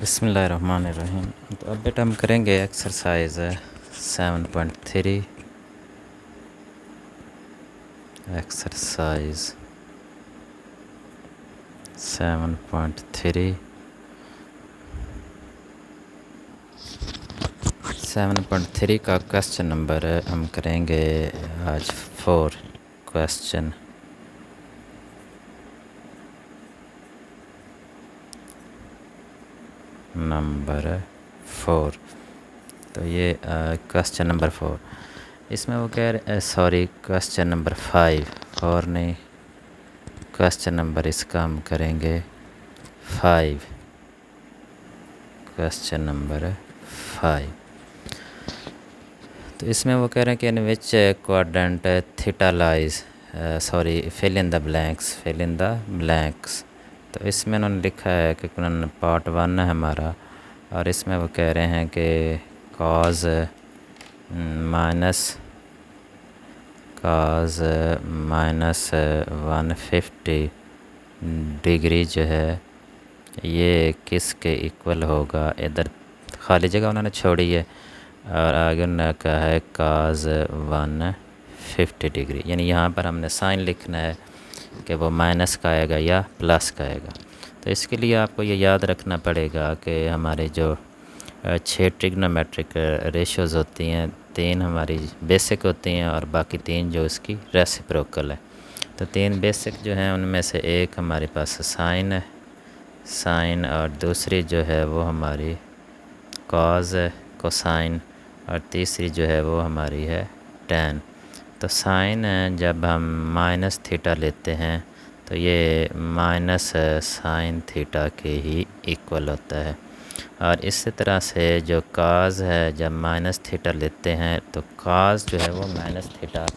بسم اللہ الرحمن الرحیم۔ تو اب بیٹا ہم کریں گے ایکسرسائز 7.3 ایکسرسائز 7.3 7.3 کا کویسچن نمبر ہم کریں گے آج 4 کویسچن نمبر 4۔ تو یہ کویسچن نمبر 4 اس میں وہ کہہ رہے کویسچن نمبر 5 اور نہیں، کویسچن نمبر اس کا ہم کریں گے 5، کویسچن نمبر 5۔ تو اس میں وہ کہہ رہے ہیں کہ ان وچ کوارڈنٹ تھیٹا لائز فل ان دا بلینکس۔ تو اس میں انہوں نے لکھا ہے کہ پارٹ 1 ہے ہمارا، اور اس میں وہ کہہ رہے ہیں کہ کاز مائنس 150 ڈگری جو ہے یہ کس کے ایکول ہوگا۔ ادھر خالی جگہ انہوں نے چھوڑی ہے اور آگے انہوں نے کہا ہے کاز 150 ڈگری، یعنی یہاں پر ہم نے سائن لکھنا ہے کہ وہ مائنس کا آئے گا یا پلس کا آئے گا۔ تو اس کے لیے آپ کو یہ یاد رکھنا پڑے گا کہ ہمارے جو 6 ٹریگنومیٹرک ریشیوز ہوتی ہیں، 3 ہماری بیسک ہوتی ہیں اور باقی 3 جو اس کی ریسیپروکل ہے۔ تو 3 بیسک جو ہیں ان میں سے ایک ہمارے پاس سائن اور دوسری جو ہے وہ ہماری کاز کوسائن، اور تیسری جو ہے وہ ہماری ہے ٹین۔ تو سائن جب ہم مائنس تھیٹا لیتے ہیں تو یہ مائنس سائن تھیٹا کے ہی ایکول ہوتا ہے، اور اسی طرح سے جو کاز ہے جب مائنس تھیٹا لیتے ہیں تو کاز جو ہے وہ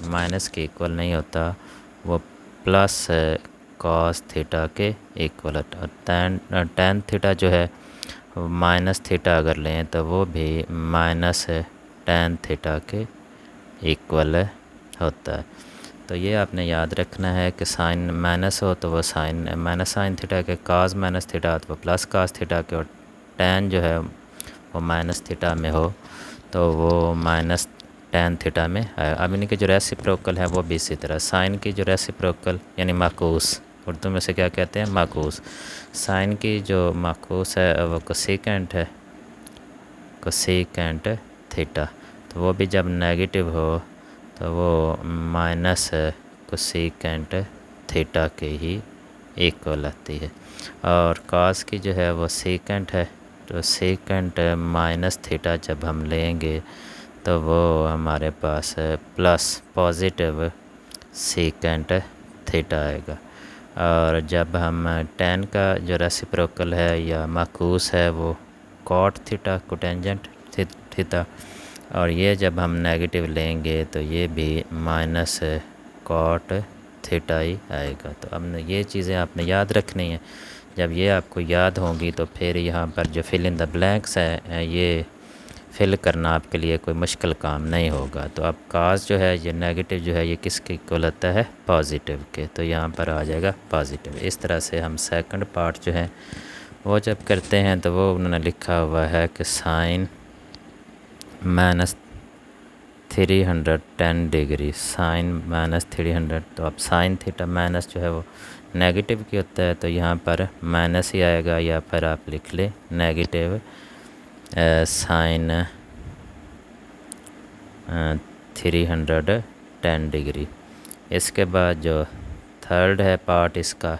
مائنس کے ایکول نہیں ہوتا، وہ پلس کاز تھیٹا کے ایکول ہوتا ہے۔ اور ٹین تھیٹا جو ہے مائنس تھیٹا اگر لیں تو وہ بھی مائنس ٹین تھیٹا کے ایکول ہوتا ہے۔ تو یہ آپ نے یاد رکھنا ہے کہ سائن مائنس ہو تو وہ مائنس سائن تھیٹا کے، کاز مائنس تھیٹا تو وہ پلس کاز تھیٹا کے، اور ٹین جو ہے وہ مائنس تھیٹا میں ہو تو وہ مائنس ٹین تھیٹا میں ہے۔ اب ان کی جو ریسیپروکل ہے وہ بھی اسی طرح، سائن کی جو ریسیپروکل یعنی معکوس، اردو میں سے کیا کہتے ہیں معکوس، سائن کی جو معکوس ہے وہ کوسیکینٹ ہے، کوسیکینٹ تھیٹا، تو وہ بھی جب نیگیٹو ہو تو وہ مائنس کوسیکینٹ تھیٹا کے ہی ایکول آتی ہے۔ اور کاز کی جو ہے وہ سیکنٹ ہے، تو سیکنٹ مائنس تھیٹا جب ہم لیں گے تو وہ ہمارے پاس پلس پازیٹیو سیکنٹ تھیٹا آئے گا۔ اور جب ہم ٹین کا جو ریسیپروکل ہے یا معکوس ہے وہ کاٹ تھیٹا، کوٹینجنٹ تھیٹا، اور یہ جب ہم نیگیٹو لیں گے تو یہ بھی مائنس کاٹ تھیٹا ہی آئے گا۔ تو اب یہ چیزیں آپ نے یاد رکھنی ہیں، جب یہ آپ کو یاد ہوں گی تو پھر یہاں پر جو فل ان دا بلینکس ہے یہ فل کرنا آپ کے لیے کوئی مشکل کام نہیں ہوگا۔ تو اب کاز جو ہے یہ نیگیٹو جو ہے یہ کس کی ایکول ہوتا ہے پازیٹیو کے، تو یہاں پر آ جائے گا پازیٹیو۔ اس طرح سے ہم سیکنڈ پارٹ جو ہے وہ جب کرتے ہیں تو وہ انہوں نے لکھا ہوا ہے کہ sine minus 310 degree, sine minus 300، تو اب سائن تھیٹا مائنس جو ہے وہ نیگیٹو کی ہوتا ہے تو یہاں پر مائنس ہی آئے گا، یا پھر آپ لکھ لیں نیگیٹو سائن 310 ڈگری۔ اس کے بعد جو تھرڈ ہے پارٹ، اس کا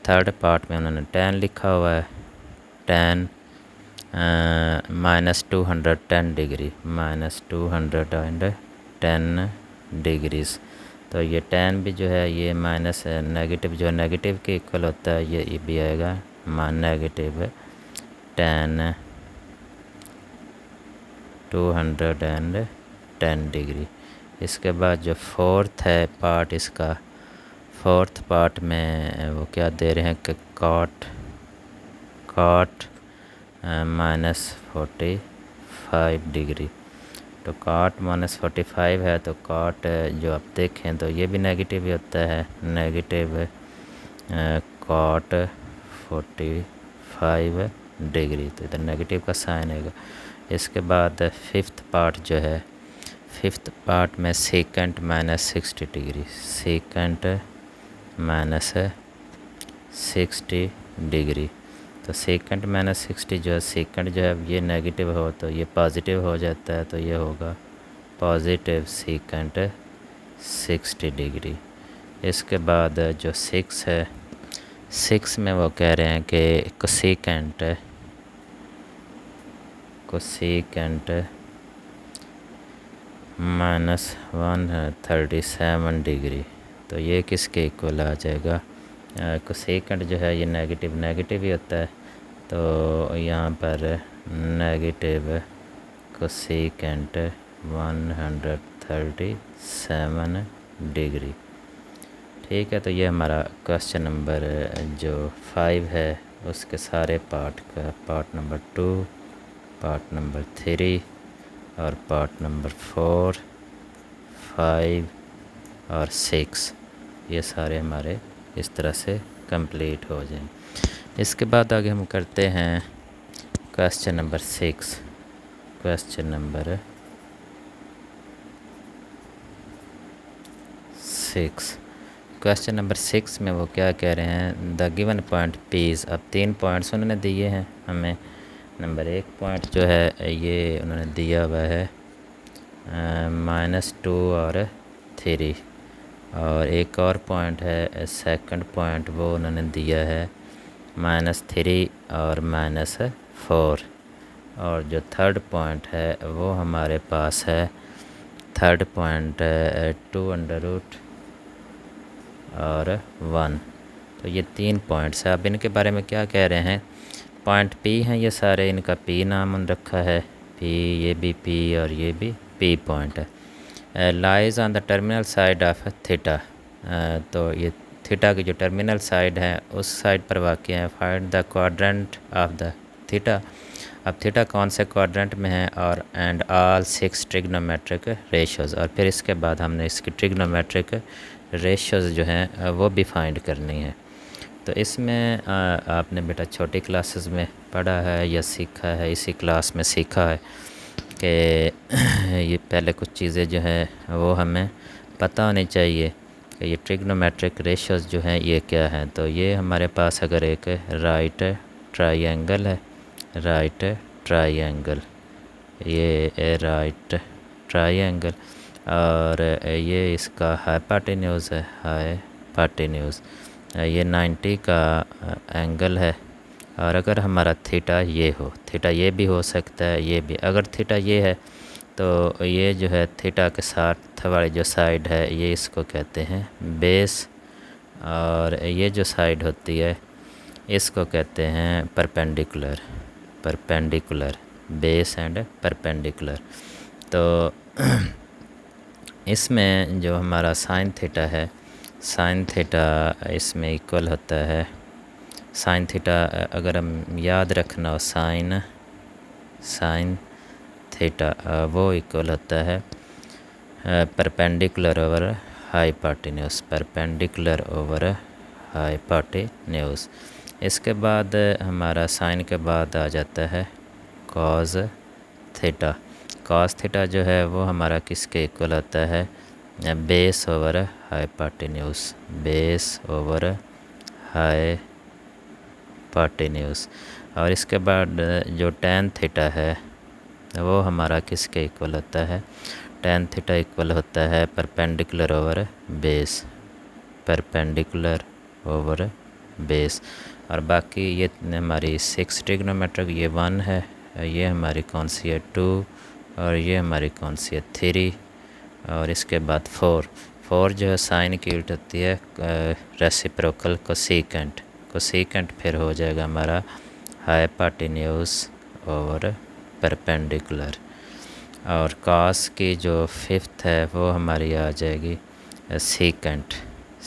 تھرڈ پارٹ میں انہوں نے ٹین لکھا ہوا ہے، ten minus 210 degree, minus 210 degrees. تو یہ ٹین بھی جو ہے یہ مائنس نیگیٹو جو نیگیٹو کے ایکول ہوتا ہے یہ بھی آئے گا نیگیٹو ٹین 210 ڈگری۔ اس کے بعد جو فورتھ ہے پارٹ، اس کا فورتھ پارٹ میں وہ کیا دے رہے ہیں کہ کاٹ مائنس 45 ڈگری، تو کاٹ مائنس 45 ہے تو کاٹ جو آپ دیکھیں تو یہ بھی نیگیٹو ہی ہوتا ہے، نیگیٹو کاٹ 45 ڈگری، تو ادھر نیگیٹو کا سائن آئے گا۔ اس کے بعد ففتھ پارٹ جو ہے، ففتھ پارٹ میں second minus 60 degree, second minus 60 degree, تو سیکنڈ مائنس 60 جو ہے، سیکنڈ جو ہے یہ نیگیٹو ہو تو یہ پازیٹیو ہو جاتا ہے، تو یہ ہوگا پازیٹیو سیکنڈ 60 ڈگری۔ اس کے بعد جو 6 ہے، 6 میں وہ کہہ رہے ہیں کہ کوسیکنٹ مائنس 137 ڈگری، تو یہ کس کے ایکول آ جائے گا؟ کوسیکنٹ جو ہے یہ نیگیٹو ہی ہوتا ہے، تو یہاں پر نیگیٹو کوسیکنٹ 137 ڈگری، ٹھیک ہے۔ تو یہ ہمارا کوسچن نمبر جو 5 ہے اس کے سارے پارٹ کا، پارٹ نمبر 2، پارٹ نمبر 3 اور پارٹ نمبر 4، 5 اور 6، یہ سارے ہمارے اس طرح سے کمپلیٹ ہو جائیں۔ اس کے بعد آگے ہم کرتے ہیں question number 6، question number 6، question number 6 میں وہ کیا کہہ رہے ہیں؟ دا گیون پوائنٹ پیز، اب 3 پوائنٹس انہوں نے دیے ہیں ہمیں۔ نمبر 1 پوائنٹ جو ہے یہ انہوں نے دیا ہوا ہے -2 اور 3، اور ایک اور پوائنٹ ہے سیکنڈ پوائنٹ، وہ انہوں نے دیا ہے -3 اور -4، اور جو تھرڈ پوائنٹ ہے وہ ہمارے پاس ہے، تھرڈ پوائنٹ 2√, اور 1، تو یہ 3 پوائنٹس ہیں۔ اب ان کے بارے میں کیا کہہ رہے ہیں؟ پوائنٹ پی ہیں یہ سارے، ان کا پی نام ان رکھا ہے، پی، یہ بھی پی اور یہ بھی پی پوائنٹ ہے۔ لائز آن the terminal side of theta, تو یہ تھیٹا کی جو ٹرمینل سائڈ ہے اس سائڈ پر واقع ہے۔ Find the quadrant of the theta, اب تھیٹا کون سے کوارڈرنٹ میں ہے، اور اینڈ آل 6 ٹریگنومیٹرک ریشوز، اور پھر اس کے بعد ہم نے اس کی ٹریگنومیٹرک ریشوز جو ہیں وہ بھی فائنڈ کرنی ہے۔ تو اس میں آپ نے بیٹا چھوٹی کلاسز میں پڑھا ہے یا سیکھا ہے، اسی کلاس میں سیکھا ہے کہ یہ پہلے کچھ چیزیں جو ہیں وہ ہمیں پتہ ہونی چاہیے کہ یہ ٹریگنومیٹرک ریشوز جو ہیں یہ کیا ہیں۔ تو یہ ہمارے پاس اگر ایک رائٹ ٹرائی اینگل ہے، رائٹ ٹرائی اینگل، یہ رائٹ ٹرائی اینگل، اور یہ اس کا ہائپاٹینیوز ہے، ہائپاٹینیوز، یہ 90 کا اینگل ہے، اور اگر ہمارا تھیٹا یہ ہو، تھیٹا یہ بھی ہو سکتا ہے، یہ بھی، اگر تھیٹا یہ ہے تو یہ جو ہے تھیٹا کے ساتھ والی جو سائڈ ہے یہ اس کو کہتے ہیں بیس، اور یہ جو سائڈ ہوتی ہے اس کو کہتے ہیں perpendicular, perpendicular, base and perpendicular. تو اس میں جو ہمارا سائن تھیٹا ہے، سائن تھیٹا اس میں ایکول ہوتا ہے، سائن تھیٹا اگر ہم یاد رکھنا ہو، سائن تھیٹا وہ ایکول ہوتا ہے پرپینڈیکولر اوور ہائپاٹینیوس، پرپینڈیکولر اوور ہائپاٹینیوس۔ اس کے بعد ہمارا سائن کے بعد آ جاتا ہے کاز تھیٹا، کاز تھیٹا جو ہے وہ ہمارا کس کے ایکول ہوتا ہے؟ بیس اوور ہائپاٹینیوس، بیس اوور ہائپاٹینیوس، اور اس کے بعد جو ٹین تھیٹا ہے وہ ہمارا کس کے ایکول ہوتا ہے؟ ٹین تھیٹا ایکول ہوتا ہے پرپینڈیکولر اوور بیس، پرپینڈیکولر اوور بیس، اور باقی یہ ہماری 6 ٹریگنومیٹرک، یہ 1 ہے، یہ ہماری کون سی ہے 2، اور یہ ہماری کون سی ہے 3، اور اس کے بعد 4 جو ہے سائن کی الٹ ہوتی ہے ریسیپروکل کوسیکنٹ، کوسیکنٹ پھر ہو جائے گا ہمارا ہائپاٹینیوس اوور پرپینڈیکولر، اور کاس کی جو 5th ہے وہ ہماری آ جائے گی سیکنٹ،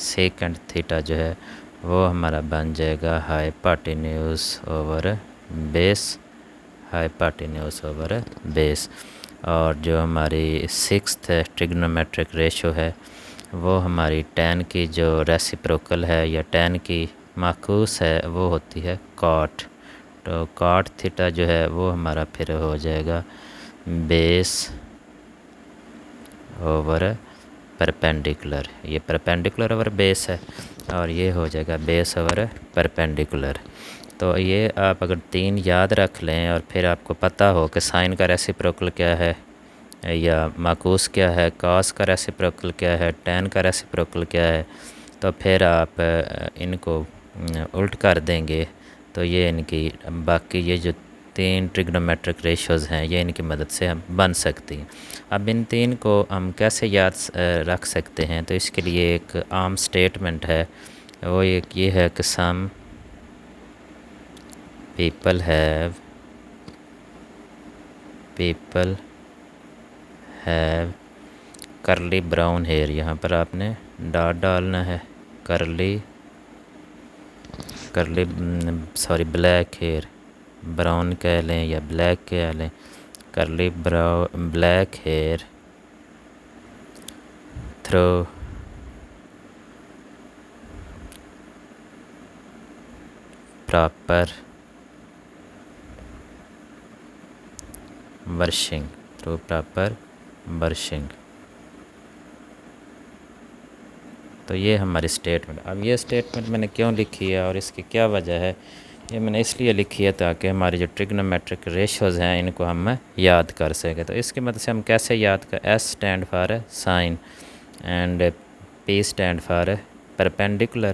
سیکنٹ تھیٹا جو ہے وہ ہمارا بن جائے گا ہائپاٹینیوس اوور بیس، ہائپاٹینیوس اوور بیس، اور جو ہماری 6th ٹریگنومیٹرک ریشو ہے وہ ہماری ٹین کی جو ریسیپروکل ہے یا ٹین کی معکوس ہے وہ ہوتی ہے کاٹ، تو کاٹ تھیٹا جو ہے وہ ہمارا پھر ہو جائے گا بیس اوور پرپینڈیکولر، یہ پرپینڈیکولر اوور بیس ہے، اور یہ ہو جائے گا بیس اوور پرپینڈیکولر۔ تو یہ آپ اگر 3 یاد رکھ لیں اور پھر آپ کو پتہ ہو کہ سائن کا ریسیپروکل کیا ہے یا معکوس کیا ہے، کاس کا ریسیپروکل کیا ہے، ٹین کا ریسیپروکل کیا ہے، تو پھر آپ ان کو الٹ کر دیں گے تو یہ ان کی باقی یہ جو 3 ٹریگنومیٹرک ریشوز ہیں یہ ان کی مدد سے ہم بن سکتی ہیں۔ اب ان 3 کو ہم کیسے یاد رکھ سکتے ہیں؟ تو اس کے لیے ایک عام سٹیٹمنٹ ہے، وہ ایک یہ ہے کہ سم پیپل ہیو کرلی براؤن ہیئر، یہاں پر آپ نے ڈاٹ ڈالنا ہے، بلیک ہیئر، براؤن کہہ لیں یا بلیک کہہ لیں، curly black hair through proper brushing. تو یہ ہماری سٹیٹمنٹ۔ اب یہ سٹیٹمنٹ میں نے کیوں لکھی ہے اور اس کی کیا وجہ ہے؟ یہ میں نے اس لیے لکھی ہے تاکہ ہماری جو ٹریگنومیٹرک ریشوز ہیں ان کو ہم یاد کر سکیں۔ تو اس کی مدد سے ہم کیسے یاد کر، S stand for sine and P stand for perpendicular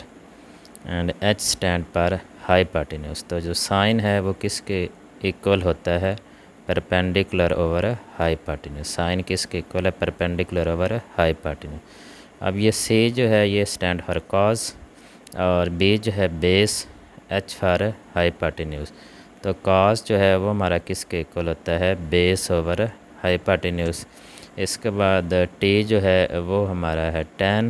and H stand for hypotenuse. تو جو سائن ہے وہ کس کے ایکول ہوتا ہے؟ Perpendicular over ہائیپاٹینیوس۔ سائن کس کے ایکول ہے؟ Perpendicular over hypotenuse. اب یہ سی جو ہے یہ اسٹینڈ فار کاز، اور بی جو ہے بیس، ایچ فار ہائیپاٹینیوس۔ تو کاز جو ہے وہ ہمارا کس کے ایکول ہوتا ہے؟ بیس اوور ہائیپاٹینیوس۔ اس کے بعد ٹی جو ہے وہ ہمارا ہے ٹین،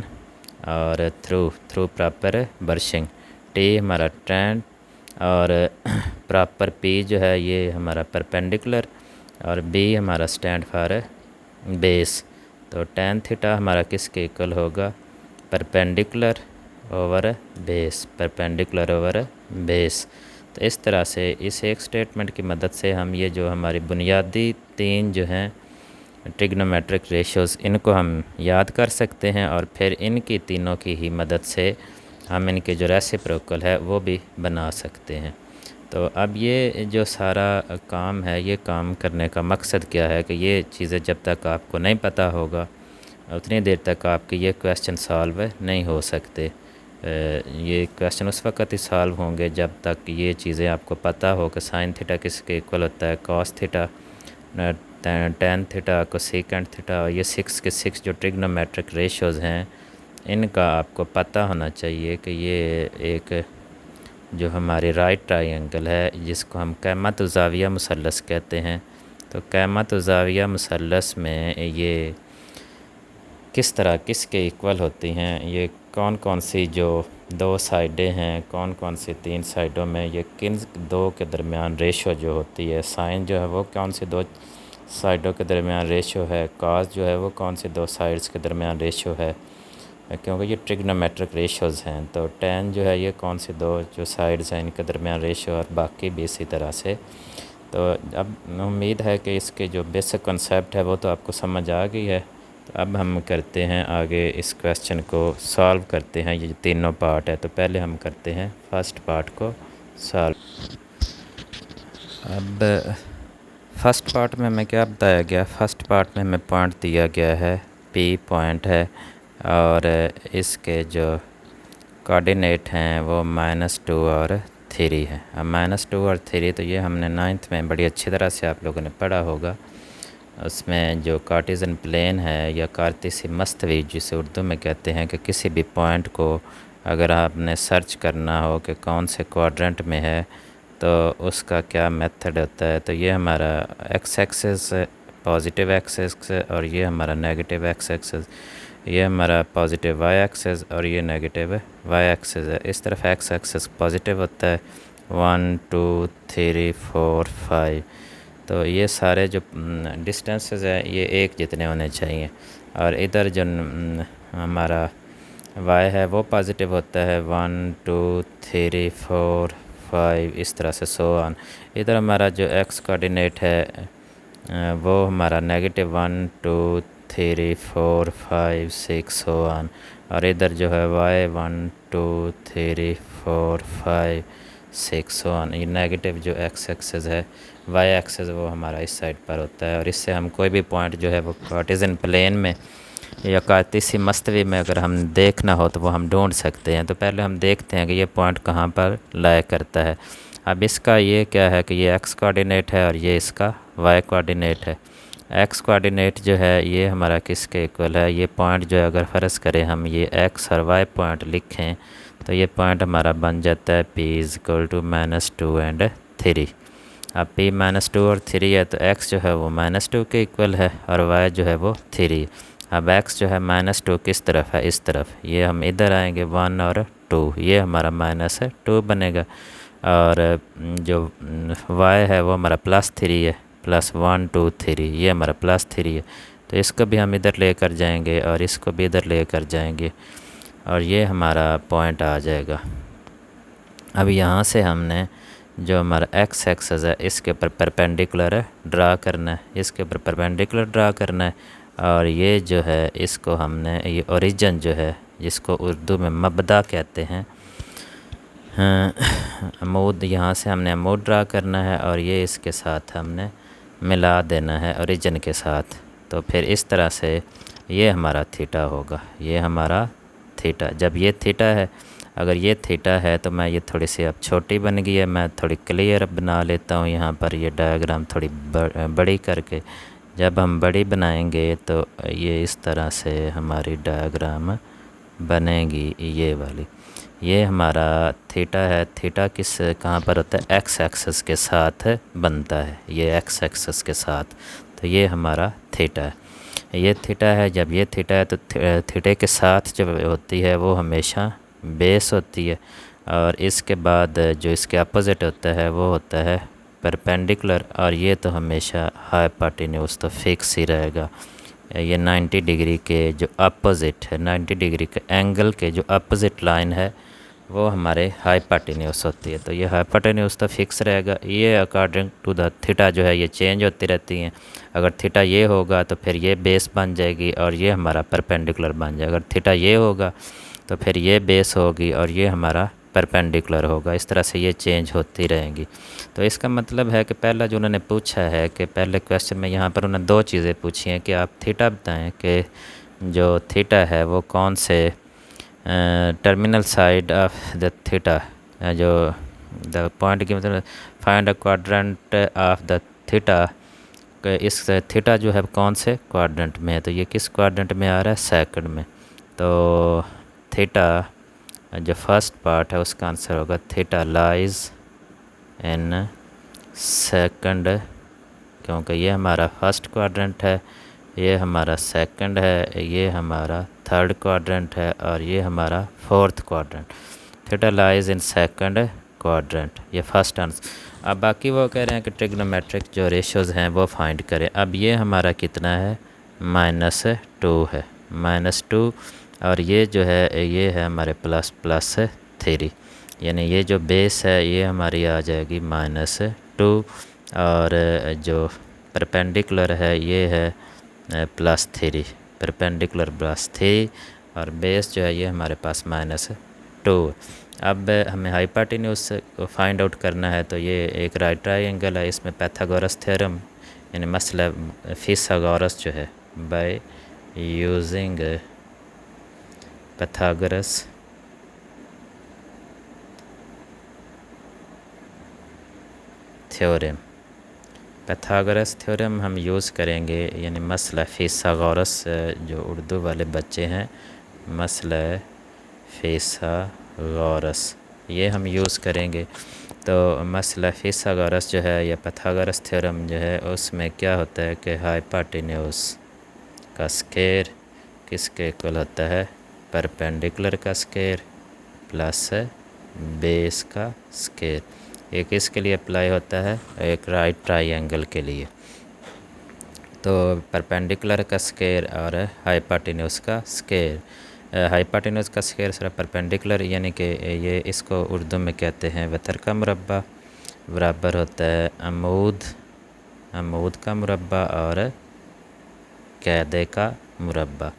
اور تھرو پراپر برشنگ، ٹی ہمارا ٹین، اور پراپر پی جو ہے یہ ہمارا پرپینڈیکولر، اور بی ہمارا اسٹینڈ فار بیس۔ تو ٹین تھیٹا ہمارا کس کے ایکول ہوگا؟ پرپینڈیکولر اوور بیس۔ تو اس طرح سے اس ایک سٹیٹمنٹ کی مدد سے ہم یہ جو ہماری بنیادی 3 جو ہیں ٹریگنومیٹرک ریشوز ان کو ہم یاد کر سکتے ہیں، اور پھر ان کی تینوں کی ہی مدد سے ہم ان کے جو ریسیپروکل ہے وہ بھی بنا سکتے ہیں۔ تو اب یہ جو سارا کام ہے، یہ کام کرنے کا مقصد کیا ہے کہ یہ چیزیں جب تک آپ کو نہیں پتہ ہوگا اتنی دیر تک آپ کے یہ کویسچن سالو نہیں ہو سکتے۔ یہ کویسچن اس وقت ہی سالو ہوں گے جب تک یہ چیزیں آپ کو پتہ ہو کہ سائن تھیٹا کس کے ایکول ہوتا ہے، کاس تھیٹا، ٹین تھیٹا کو سیکنڈ تھیٹا، اور یہ 6 کے 6 جو ٹریگنومیٹرک ریشوز ہیں ان کا آپ کو پتہ ہونا چاہیے کہ یہ ایک جو ہماری رائٹ ٹرائی اینگل ہے جس کو ہم قیمت و زاویہ مثلث کہتے ہیں، تو قیمت و زاویہ مثلث میں یہ کس طرح کس کے ایکول ہوتی ہیں، یہ کون کون سی جو 2 سائڈیں ہیں، کون کون سی 3 سائڈوں میں یہ کن 2 کے درمیان ریشو جو ہوتی ہے، سائن جو ہے وہ کون سی 2 سائڈوں کے درمیان ریشو ہے، کاز جو ہے وہ کون سی 2 سائڈز کے درمیان ریشو ہے، کیونکہ یہ ٹریگنومیٹرک ریشوز ہیں۔ تو ٹین جو ہے یہ کون سی 2 جو سائڈز ہیں ان کے درمیان ریشو، اور باقی بھی اسی طرح سے۔ تو اب امید ہے کہ اس کے جو بیسک کنسیپٹ ہے وہ تو آپ کو سمجھ آ گئی ہے۔ تو اب ہم کرتے ہیں آگے اس کویسچن کو سالو کرتے ہیں، یہ جو تینوں پارٹ ہے، تو پہلے ہم کرتے ہیں فرسٹ پارٹ کو سالو۔ اب فرسٹ پارٹ میں ہمیں کیا بتایا گیا؟ فرسٹ پارٹ میں ہمیں پوائنٹ دیا گیا ہے، پی پوائنٹ ہے، اور اس کے جو کوآرڈینیٹ ہیں وہ -2 اور 3 ہے۔ اب -2 اور 3 تو یہ ہم نے 9th میں بڑی اچھی طرح سے آپ لوگوں نے پڑھا ہوگا۔ اس میں جو کارٹیزن پلین ہے یا کارتیسی مستوی جسے اردو میں کہتے ہیں، کہ کسی بھی پوائنٹ کو اگر آپ نے سرچ کرنا ہو کہ کون سے کوارڈرنٹ میں ہے تو اس کا کیا میتھڈ ہوتا ہے، تو یہ ہمارا ایکس ایکسس پازیٹیو ایکسس، اور یہ ہمارا نیگیٹیو ایکس ایکسس، یہ ہمارا پازیٹیو وائی ایکسس اور یہ نیگیٹیو وائی ایکسس ہے۔ اس طرف ایکس ایکسس پازیٹیو ہوتا ہے 1 2 3 4 5، تو یہ سارے جو ڈسٹینسز ہیں یہ ایک جتنے ہونے چاہیے، اور ادھر جو ہمارا وائی ہے وہ پازیٹیو ہوتا ہے 1 2 3 4 5 اس طرح سے سو آن. ادھر ہمارا جو ایکس کوآرڈینیٹ ہے وہ ہمارا -1 2 3 4 5 6 سو آن. اور ادھر جو ہے وائی 1 2 3 4 5 6 سو آن. یہ نیگیٹو جو ایکس ایکسز ہے وائی ایکسز وہ ہمارا اس سائڈ پر ہوتا ہے. اور اس سے ہم کوئی بھی پوائنٹ جو ہے وہ کارٹیزن پلین میں یا کارتیسی مستوی میں اگر ہم دیکھنا ہو تو وہ ہم ڈھونڈ سکتے ہیں. تو پہلے ہم دیکھتے ہیں کہ یہ پوائنٹ کہاں پر لائے کرتا ہے. اب اس کا یہ کیا ہے کہ یہ ایکس کوآرڈینیٹ ہے اور یہ اس کا وائی کوآرڈینیٹ ہے. ایکس کوآرڈینیٹ جو ہے یہ ہمارا کس کے ایکول ہے؟ یہ پوائنٹ جو ہے اگر فرض کریں ہم یہ ایکس اور وائی پوائنٹ لکھیں تو یہ پوائنٹ ہمارا بن جاتا ہے P = -2 اینڈ 3. اب P -2 اور 3 ہے تو ایکس جو ہے وہ -2 کے ایکول ہے اور وائی جو ہے وہ 3. اب ایکس جو ہے -2 کس طرف ہے؟ اس طرف. یہ ہم ادھر آئیں گے 1 اور 2 یہ ہمارا -2 بنے گا. اور جو وائی ہے وہ ہمارا +3 ہے +1 2 3 یہ ہمارا +3 ہے. تو اس کو بھی ہم ادھر لے کر جائیں گے اور اس کو بھی ادھر لے کر جائیں گے اور یہ ہمارا پوائنٹ آ جائے گا. اب یہاں سے ہم نے جو ہمارا ایکس ایکسس ہے اس کے اوپر پرپینڈیکولر ڈرا کرنا ہے. اس کے اوپر پرپینڈیکولر ڈرا کرنا ہے اور یہ جو ہے اس کو ہم نے یہ اوریجن جو ہے جس کو اردو میں مبدا کہتے ہیں عمود یہاں سے ہم نے عمود ڈرا کرنا ہے اور یہ اس کے ساتھ ہم نے ملا دینا ہے اوریجن کے ساتھ. تو پھر اس طرح سے یہ ہمارا تھیٹا ہوگا. یہ ہمارا تھیٹا جب یہ تھیٹا ہے اگر یہ تھیٹا ہے تو میں یہ تھوڑی سی اب چھوٹی بن گئی ہے میں تھوڑی کلیئر بنا لیتا ہوں یہاں پر یہ ڈائیگرام تھوڑی بڑی کر کے. جب ہم بڑی بنائیں گے تو یہ اس طرح سے ہماری ڈائیگرام بنے گی یہ والی. یہ ہمارا تھیٹا ہے. تھیٹا کہاں پر ہوتا ہے؟ ایکس ایکسس کے ساتھ بنتا ہے. یہ ایکس ایکسس کے ساتھ تو یہ ہمارا تھیٹا ہے. یہ تھیٹا ہے. جب یہ تھیٹا ہے تو تھیٹے کے ساتھ جب ہوتی ہے وہ ہمیشہ بیس ہوتی ہے اور اس کے بعد جو اس کے اپوزٹ ہوتا ہے وہ ہوتا ہے پرپینڈیکولر اور یہ تو ہمیشہ ہائپوٹینیوس تو فکس ہی رہے گا. یہ 90 ڈگری کے جو اپوزٹ ہے 90 ڈگری کے اینگل کے جو اپوزٹ لائن ہے وہ ہمارے ہائپوٹینیوس ہوتی ہے. تو یہ ہائپوٹینیوس تو فکس رہے گا. یہ اکارڈنگ ٹو دا تھیٹا جو ہے یہ چینج ہوتی رہتی ہیں. اگر تھیٹا یہ ہوگا تو پھر یہ بیس بن جائے گی اور یہ ہمارا پرپینڈیکولر بن جائے گا. اگر تھیٹا یہ ہوگا تو پھر یہ بیس ہوگی اور یہ ہمارا پرپینڈیکولر ہوگا. اس طرح سے یہ چینج ہوتی رہیں گی. تو اس کا مطلب ہے کہ پہلا جو انہوں نے پوچھا ہے کہ پہلے کویسچن میں یہاں پر انہوں نے 2 چیزیں پوچھی ہیں کہ آپ تھیٹا بتائیں کہ جو تھیٹا ہے وہ کون سے terminal side of the theta جو دا پوائنٹ کی مطلب find a quadrant of the theta کہ اس تھیٹا جو ہے کون سے کوادرنٹ میں ہے. تو یہ کس کوادرنٹ میں آ رہا ہے؟ سیکنڈ میں. تو تھیٹا جو فرسٹ پارٹ ہے اس کا آنسر ہوگا تھیٹا لائز ان سیکنڈ کیونکہ یہ ہمارا فرسٹ کوادرنٹ ہے یہ ہمارا سیکنڈ ہے یہ ہمارا تھرڈ کوادرنٹ ہے اور یہ ہمارا fourth quadrant. Theta lies in second quadrant یہ فرسٹ آنسر. اب باقی وہ کہہ رہے ہیں کہ ٹریگنومیٹرک جو ریشوز ہیں وہ فائنڈ کریں. اب یہ ہمارا کتنا ہے؟ -2 ہے -2 اور یہ جو ہے یہ ہے ہمارے +3 یعنی یہ جو بیس ہے یہ ہماری آ جائے گی -2 اور جو پرپینڈیکولر ہے یہ ہے +3 پرپینڈیکولر +3 اور بیس جو ہے یہ ہمارے پاس -2. اب ہمیں ہائپوٹینیوس کو فائنڈ آؤٹ کرنا ہے تو یہ ایک رائٹ ٹرائنگل ہے. اس میں پیتھاگورس تھیورم یعنی مسئلہ فیثاغورس جو ہے بائی یوزنگ پیتھاگورس تھیورم پیتھاگورس تھیورم ہم یوز کریں گے یعنی مسئلہ فیثاغورس جو اردو والے بچے ہیں مسئلہ فیثاغورس یہ ہم یوز کریں گے. تو مسئلہ فیثاغورس جو ہے یا پیتھاگورس تھیورم جو ہے اس میں کیا ہوتا ہے کہ ہائپوٹینیوس کا اسکوائر کس کے ایکول ہوتا ہے؟ پرپینڈیکولر کا اسکوائر پلس بیس کا اسکوائر. یہ کس کے لیے اپلائی ہوتا ہے؟ ایک رائٹ ٹرائی اینگل کے لیے. تو پرپینڈیکولر کا اسکوائر اور ہائپوٹینیوس کا اسکوائر ہائپاٹینوس کا اسکیئر صرف پرپینڈیکولر، یعنی کہ یہ اس کو اردو میں کہتے ہیں وتر کا مربع، برابر ہوتا ہے عمود کا مربع اور قاعدے کا مربع۔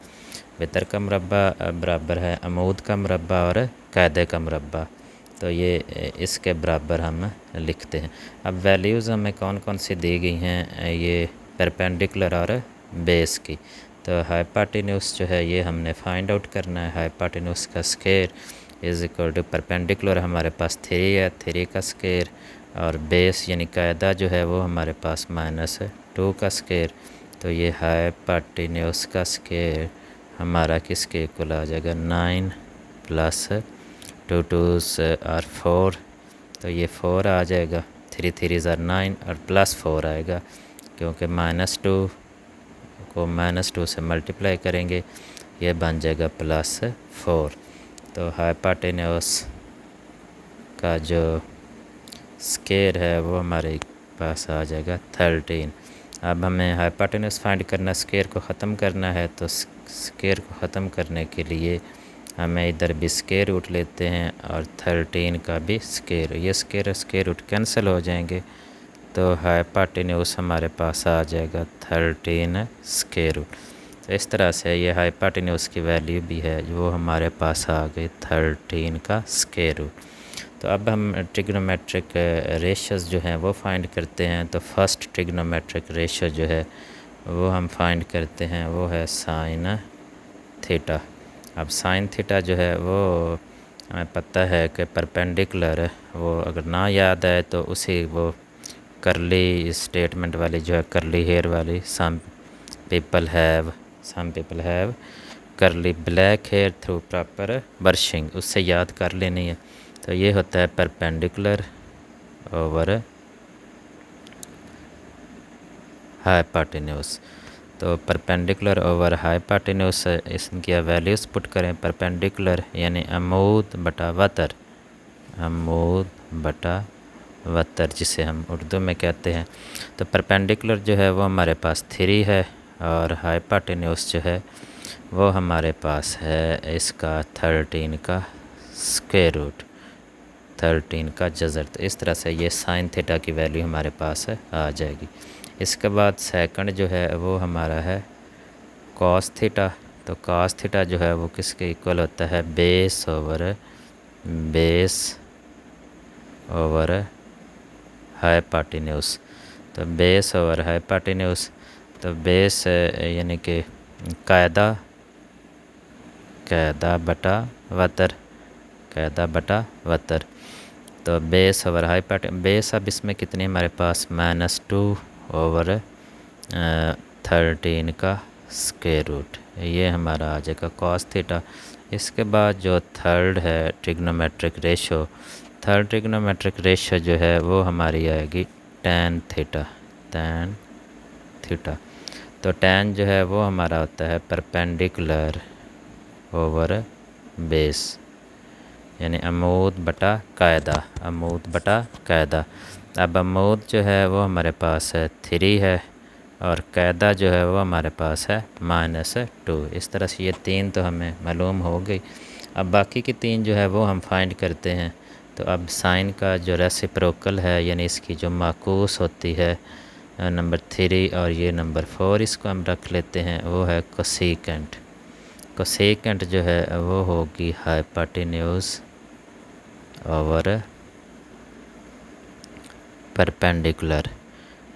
وتر کا مربع برابر ہے عمود کا مربع اور قاعدے کا مربع، تو یہ اس کے برابر ہم لکھتے ہیں۔ اب ویلیوز ہمیں کون کون سی دی گئی ہیں، یہ پرپینڈیکولر اور بیس کی، تو ہائپاٹینوس جو ہے یہ ہم نے فائنڈ آؤٹ کرنا ہے۔ ہائپاٹینوس کا square is equal to perpendicular ہمارے پاس 3 ہے، 3 کا اسکیئر، اور بیس یعنی قاعدہ جو ہے وہ ہمارے پاس -2 کا اسکیئر، تو یہ ہائپاٹینوس کا اسکیئر ہمارا کس کے اکول آ جائے گا 9 + 2 2s are 4، تو یہ 4 آ جائے گا، 3 3s are 9 اور +4 آئے گا، کیونکہ -2 کو -2 سے ملٹیپلائی کریں گے، یہ بن جائے گا +4، تو ہائپاٹینوس کا جو اسکیئر ہے وہ ہمارے پاس آ جائے گا 13۔ اب ہمیں ہائپاٹینوس فائنڈ کرنا، اسکیئر کو ختم کرنا ہے، تو اسکیئر کو ختم کرنے کے لیے ہمیں ادھر بھی اسکیئر روٹ لیتے ہیں اور 13 کا بھی اسکیئر، یہ اسکیئر روٹ کینسل ہو جائیں گے، تو ہائپاٹینوس ہمارے پاس آ جائے گا 13 اسکیئر روٹ۔ تو اس طرح سے یہ ہائپاٹینوس کی ویلیو بھی ہے جو ہمارے پاس آ گئی 13 کا اسکیئر روٹ۔ تو اب ہم ٹریگنومیٹرک ریشیوز جو ہیں وہ فائنڈ کرتے ہیں، تو فرسٹ ٹریگنومیٹرک ریشیو جو ہے وہ ہم فائنڈ کرتے ہیں، وہ ہے سائن تھیٹا۔ اب سائن تھیٹا جو ہے وہ ہمیں پتہ ہے کہ پرپینڈیکولر، وہ اگر نہ یاد آئے تو اسی وہ کرلی اسٹیٹمنٹ والی جو ہے کرلی ہیئر والی، some people have curly black hair through proper brushing, اس سے یاد کر لینی ہے، تو یہ ہوتا ہے پرپینڈیکولر اوور ہائپاٹینوس۔ تو پرپینڈیکولر اوور ہائپاٹینوس، اس کی ویلیوز پٹ کریں، پرپینڈیکولر یعنی عمود بٹا وتر جسے ہم اردو میں کہتے ہیں، تو پرپینڈیکولر جو ہے وہ ہمارے پاس 3 ہے، اور ہائپاٹینوس جو ہے وہ ہمارے پاس ہے اس کا 13 کا اسکیئر روٹ، 13 کا جذر، تو اس طرح سے یہ سائن تھیٹا کی ویلیو ہمارے پاس آ جائے گی۔ اس کے بعد سیکنڈ جو ہے وہ ہمارا ہے کاس تھیٹا، تو کاس تھیٹا جو ہے وہ کس کے ایکول ہوتا ہے بیس اوور ہائپاٹینوس، تو بیس اوور ہائپاٹینوس، تو بیس یعنی کہ قاعدہ بٹا وتر، تو بیس اوور بیس، اب اس میں کتنی ہمارے پاس -2 اوور 13 کا اسکیئر روٹ، یہ ہمارا آ جائے گا کاس تھیٹا۔ اس کے بعد جو تھرڈ ہے ٹریگنومیٹرک ریشو جو ہے وہ ہماری آئے گی ٹین تھیٹا، تو ٹین جو ہے وہ ہمارا ہوتا ہے پرپینڈیکولر اوور بیس، یعنی عمود بٹا قاعدہ۔ اب عمود جو ہے وہ ہمارے پاس 3 ہے، اور قاعدہ جو ہے وہ ہمارے پاس ہے -2، اس طرح سے یہ 3 تو ہمیں معلوم ہو گئی۔ اب باقی کی 3 جو ہے وہ ہم فائنڈ کرتے ہیں، تو اب سائن کا جو ریسیپروکل ہے، یعنی اس کی جو معکوس ہوتی ہے نمبر 3 اور یہ نمبر 4، اس کو ہم رکھ لیتے ہیں، وہ ہے کوسیکنٹ جو ہے وہ ہوگی ہائپاٹینوس اوور پرپینڈیکولر،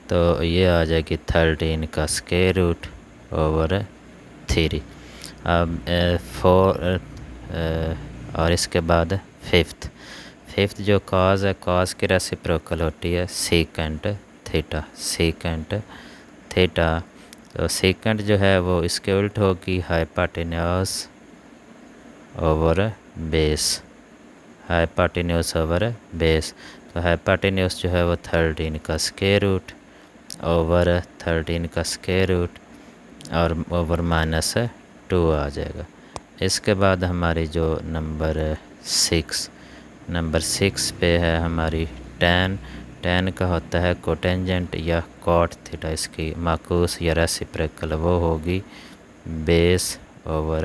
تو یہ آ جائے گی 13 کا اسکیئر روٹ اوور 3۔ اب 4 اور اس کے بعد ففتھ جو کاز ہے، کاز کی ریسیپروکل ہوتی ہے سیکنٹ تھیٹا، تو سیکنٹ جو ہے وہ اس کے الٹ ہوگی ہائپاٹینوس اوور بیس، تو ہائپاٹینوس جو ہے وہ 13 کا اسکیئر روٹ اوور 13 کا اسکیئر روٹ اور اوور -2 آ جائے گا۔ اس کے بعد ہماری جو نمبر 6 پہ ہے ہماری ٹین کا ہوتا ہے کوٹینجنٹ یا کاٹ تھیٹا، اس کی معکوس یا ریسیپریکل وہ ہوگی بیس اوور